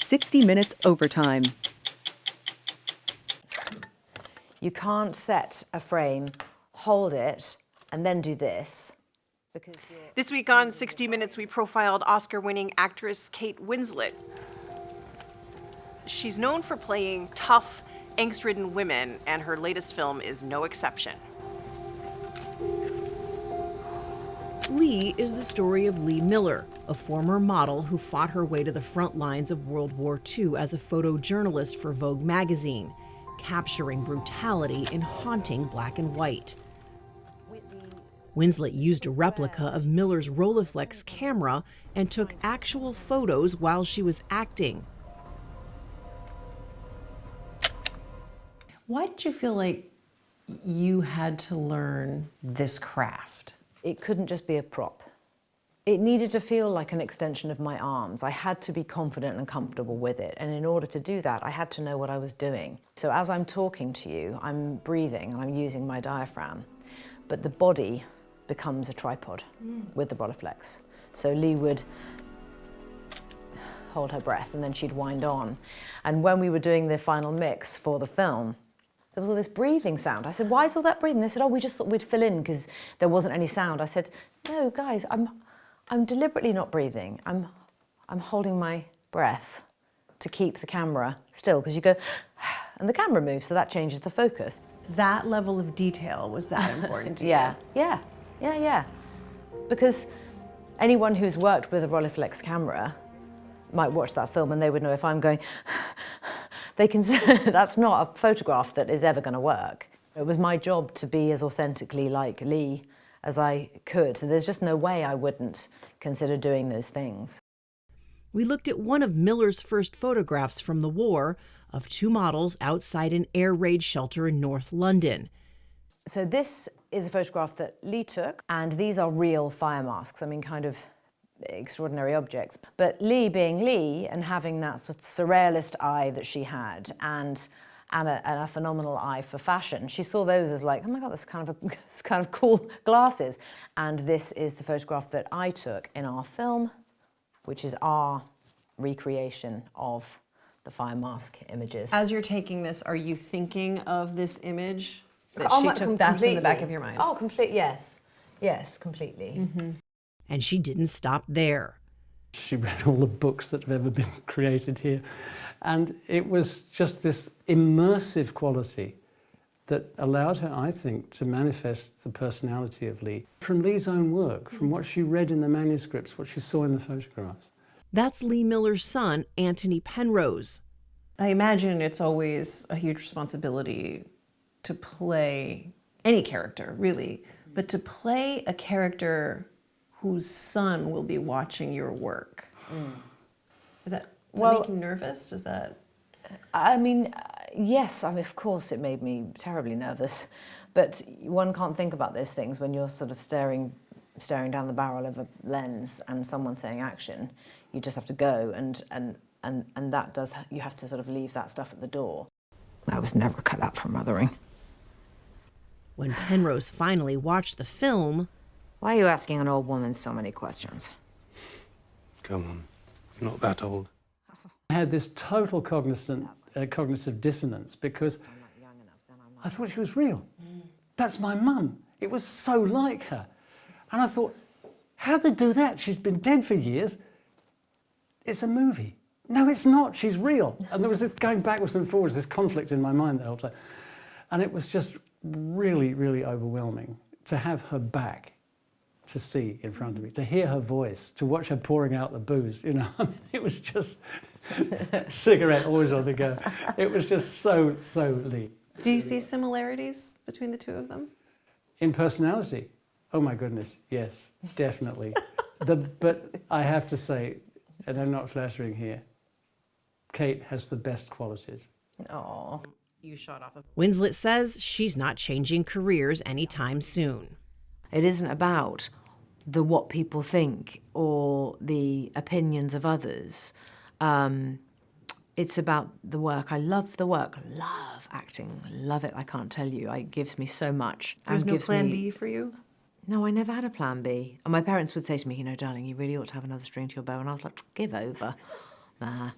60 Minutes Overtime. You can't set a frame, hold it, and then do this. This week on 60 Minutes, we profiled Oscar-winning actress Kate Winslet. She's known for playing tough, angst-ridden women, and her latest film is no exception. Lee is the story of Lee Miller, a former model who fought her way to the front lines of World War II as a photojournalist for Vogue magazine, capturing brutality in haunting black and white. Winslet used a replica of Miller's Rolleiflex camera and took actual photos while she was acting. Why did you feel like you had to learn this craft? It couldn't just be a prop. It needed to feel like an extension of my arms. I had to be confident and comfortable with it. And in order to do that, I had to know what I was doing. So as I'm talking to you, I'm breathing and I'm using my diaphragm. But the body becomes a tripod with the Rolleiflex. So Lee would hold her breath and then she'd wind on. And when we were doing the final mix for the film, there was all this breathing sound. I said, why is all that breathing? They said, oh, we just thought we'd fill in because there wasn't any sound. I said, no, guys, I'm deliberately not breathing. I'm holding my breath to keep the camera still, because you go, and the camera moves, so that changes the focus. That level of detail, was that important to you? Yeah. Because anyone who's worked with a Rolleiflex camera might watch that film and they would know if I'm going, they can say that's not a photograph that is ever going to work. It was my job to be as authentically like Lee as I could. So there's just no way I wouldn't consider doing those things. We looked at one of Miller's first photographs from the war of two models outside an air raid shelter in North London. So this is a photograph that Lee took, and these are real fire masks. I mean, kind of extraordinary objects. But Lee being Lee and having that sort of surrealist eye that she had and a phenomenal eye for fashion, she saw those as like, oh my God, that's kind of cool glasses. And this is the photograph that I took in our film, which is our recreation of the fire mask images. As you're taking this, are you thinking of this image that Oh, she took, that's in the back of your mind? Oh, completely, yes. Yes, completely. Mm-hmm. And she didn't stop there. She read all the books that have ever been created here. And it was just this immersive quality that allowed her, I think, to manifest the personality of Lee from Lee's own work, from what she read in the manuscripts, what she saw in the photographs. That's Lee Miller's son, Anthony Penrose. I imagine it's always a huge responsibility to play any character, really, but to play a character whose son will be watching your work. Does that make you nervous? Does that? I mean, yes, I mean, of course it made me terribly nervous, but one can't think about those things when you're sort of staring down the barrel of a lens and someone saying action. You just have to go, and that does, you have to sort of leave that stuff at the door. I was never cut out for mothering. When Penrose finally watched the film, why are you asking an old woman so many questions? Come on, you're not that old. I had this total cognitive dissonance because I thought she was real. That's my mum. It was so like her. And I thought, how'd they do that? She's been dead for years. It's a movie. No, it's not. She's real. And there was this going backwards and forwards, this conflict in my mind the whole time. And it was just really, really overwhelming to have her back to see in front of me, to hear her voice, to watch her pouring out the booze, you know. I mean, it was just cigarette always on the go. It was just so Lee. Do you see similarities between the two of them? In personality? Oh my goodness, yes, definitely. But I have to say, and I'm not flattering here, Kate has the best qualities. Oh, You shot off. Winslet says she's not changing careers anytime soon. it isn't about the what people think or the opinions of others. It's about the work. I love the work, love acting, love it. I can't tell you, it gives me so much. There's no plan B for you? No, I never had a plan B. And my parents would say to me, you know, darling, you really ought to have another string to your bow. And I was like, give over. Nah.